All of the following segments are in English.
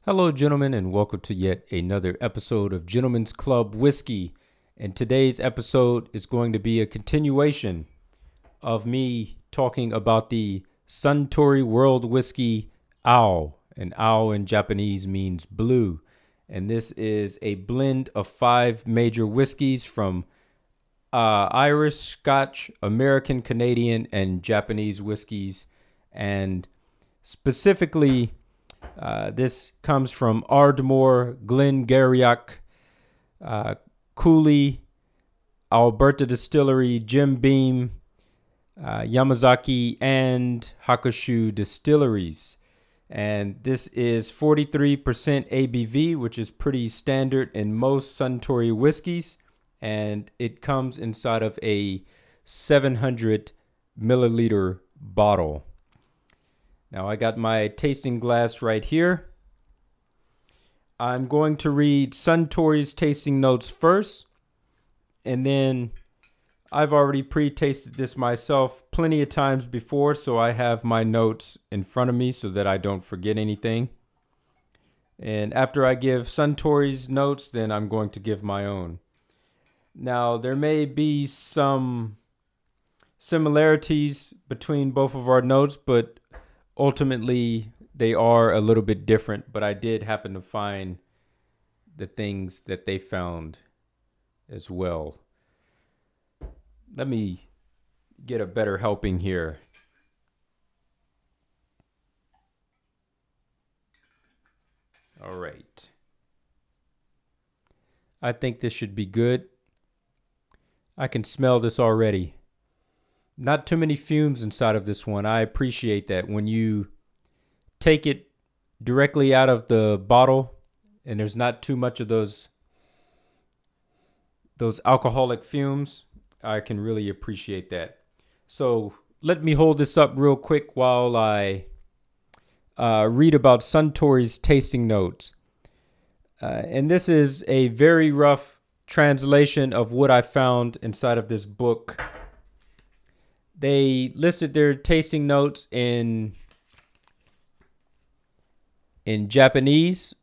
Hello, gentlemen, and welcome to yet another episode of Gentlemen's Club Whisky. And today's episode is going to be a continuation of me talking about the Suntory World Whisky Ao. And Ao in Japanese means blue. And this is a blend of 5 major whiskeys from Irish, Scotch, American, Canadian, and Japanese whiskeys. And specifically, this comes from Ardmore, Glengarioch, Cooley, Alberta Distillery, Jim Beam, Yamazaki, and Hakushu Distilleries. And this is 43% ABV, which is pretty standard in most Suntory whiskeys. And it comes inside of a 700 milliliter bottle. Now I got my tasting glass right here. I'm going to read Suntory's tasting notes first, and then I've already pre-tasted this myself plenty of times before, so I have my notes in front of me so that I don't forget anything. And after I give Suntory's notes, then I'm going to give my own. Now, there may be some similarities between both of our notes, but ultimately, they are a little bit different, but I did happen to find the things that they found as well. Let me get a better helping here. All right. I think this should be good. I can smell this already. Not too many fumes inside of this one. I appreciate that. When you take it directly out of the bottle and there's not too much of those alcoholic fumes, I can really appreciate that. So let me hold this up real quick while I read about Suntory's tasting notes. And this is a very rough translation of what I found inside of this book. They listed their tasting notes in Japanese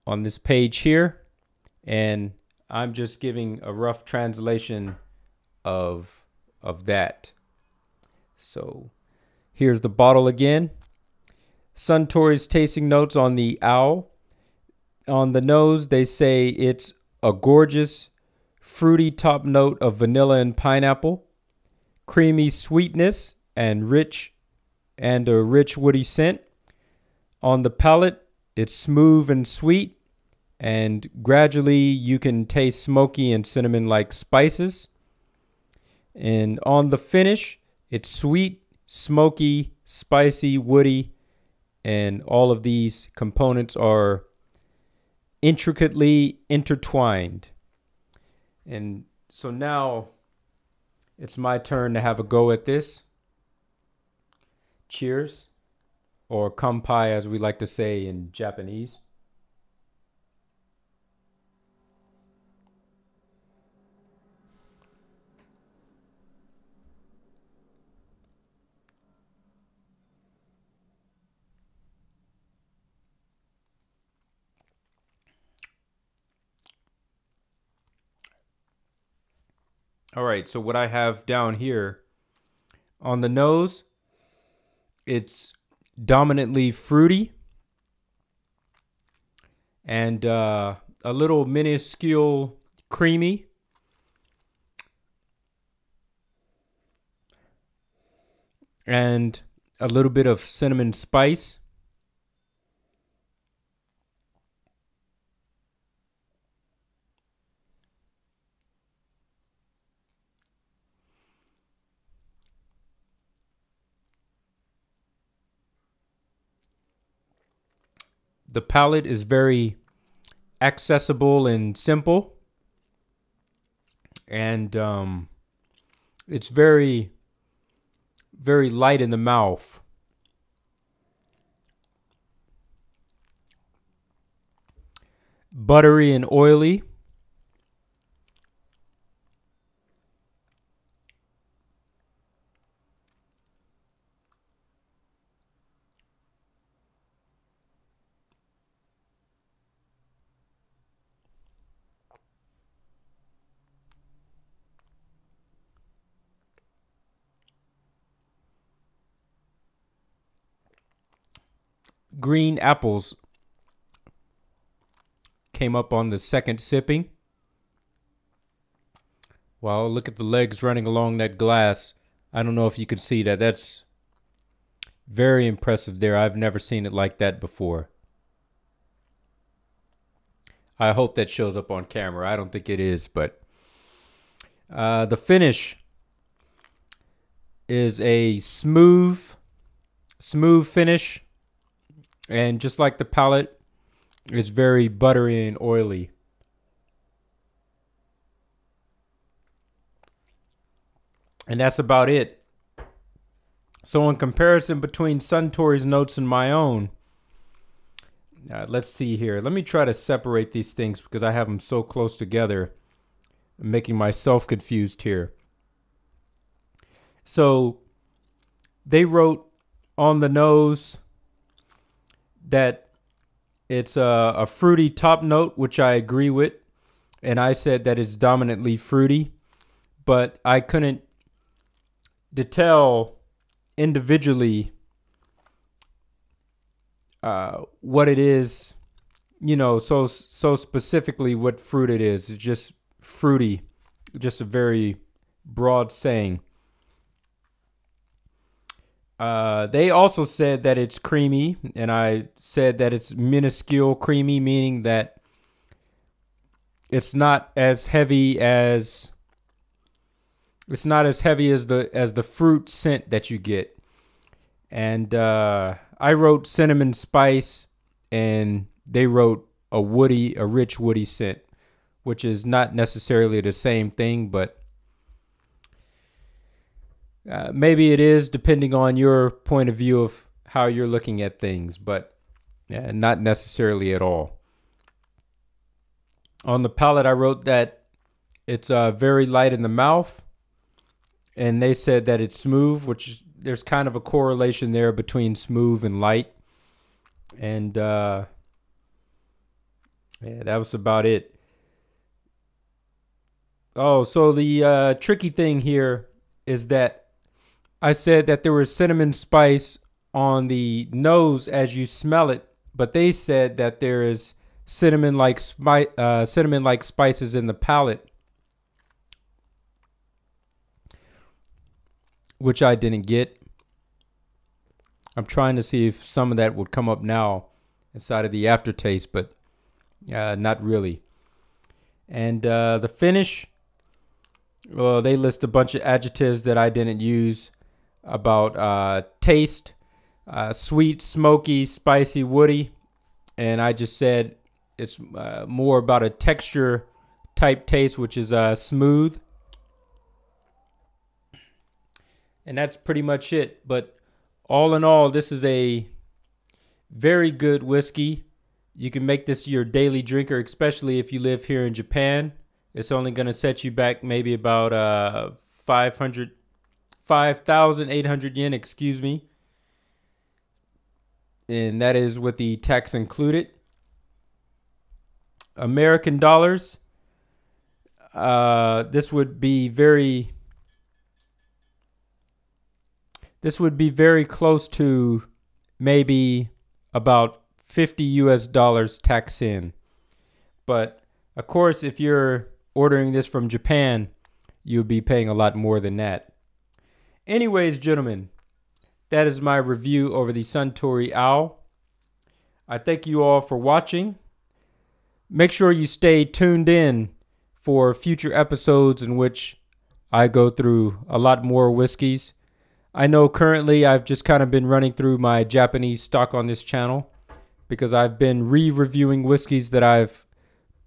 on this page here, and I'm just giving a rough translation of that. So here's the bottle again. Suntory's tasting notes on the Ao. On the nose, they say it's a gorgeous, fruity top note of vanilla and pineapple, creamy sweetness, and a rich woody scent. On the palate, it's smooth and sweet, and gradually you can taste smoky and cinnamon-like spices. And on the finish, it's sweet, smoky, spicy, woody, and all of these components are intricately intertwined. And so now it's my turn to have a go at this. Cheers, or kanpai as we like to say in Japanese. All right, so what I have down here on the nose, it's dominantly fruity and a little minuscule creamy. And a little bit of cinnamon spice. The palate is very accessible and simple. And it's very, very light in the mouth. Buttery and oily. green apples came up on the second sipping. Wow, look at the legs running along that glass. I don't know if you can see that. That's very impressive there. I've never seen it like that before. I hope that shows up on camera. I don't think it is, but the finish is a smooth finish. And just like the palate, it's very buttery and oily. And that's about it. So in comparison between Suntory's notes and my own, let's see here. Let me try to separate these things because I have them so close together. I'm making myself confused here. So they wrote on the nose that it's a fruity top note, which I agree with. And I said that it's dominantly fruity. But I couldn't tell individually what it is, so specifically what fruit it is. It's just fruity, just a very broad saying. They also said that it's creamy, and I said that it's minuscule creamy, meaning that it's not as heavy as the fruit scent that you get. And I wrote cinnamon spice, and they wrote a rich woody scent, which is not necessarily the same thing, but maybe it is depending on your point of view of how you're looking at things, but not necessarily at all. On the palate, I wrote that it's very light in the mouth. And they said that it's smooth, which there's kind of a correlation there between smooth and light. And yeah, that was about it. Oh, so the tricky thing here is that I said that there was cinnamon spice on the nose as you smell it, but they said that there is cinnamon-like spices in the palate, which I didn't get. I'm trying to see if some of that would come up now inside of the aftertaste, but not really. And the finish, well, they list a bunch of adjectives that I didn't use about taste, sweet, smoky, spicy, woody. And I just said it's more about a texture type taste, which is smooth. And that's pretty much it. But all in all, this is a very good whiskey. You can make this your daily drinker, especially if you live here in Japan. It's only going to set you back maybe about 5,800 yen, excuse me. And that is with the tax included. American dollars, this would be very close to maybe about $50 tax in. But of course, if you're ordering this from Japan, you'll be paying a lot more than that. Anyways, gentlemen, that is my review over the Suntory Owl. I thank you all for watching. Make sure you stay tuned in for future episodes in which I go through a lot more whiskeys. I know currently I've just kind of been running through my Japanese stock on this channel because I've been re-reviewing whiskeys that I've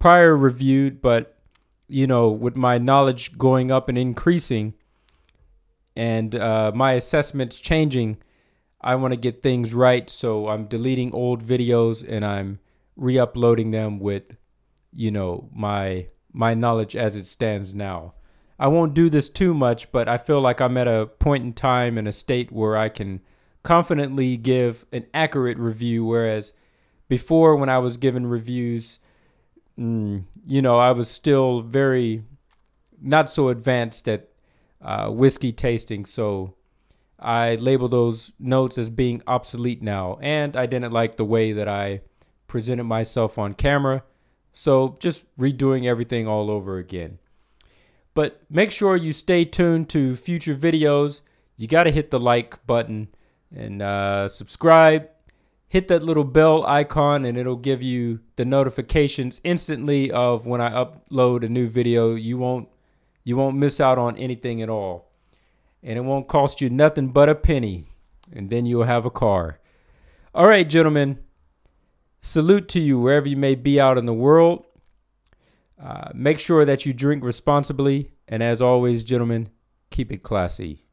prior reviewed, but with my knowledge going up and increasing and my assessments changing, I want to get things right. So I'm deleting old videos and I'm re-uploading them with, my knowledge as it stands now. I won't do this too much, but I feel like I'm at a point in time and a state where I can confidently give an accurate review, whereas before when I was given reviews, I was still very not so advanced at whiskey tasting. So I label those notes as being obsolete now, and I didn't like the way that I presented myself on camera, so just redoing everything all over again. But make sure you stay tuned to future videos. You got to hit the like button and subscribe. Hit that little bell icon and it'll give you the notifications instantly of when I upload a new video. You won't miss out on anything at all. And it won't cost you nothing but a penny. And then you'll have a car. All right, gentlemen. Salute to you wherever you may be out in the world. Make sure that you drink responsibly. And as always, gentlemen, keep it classy.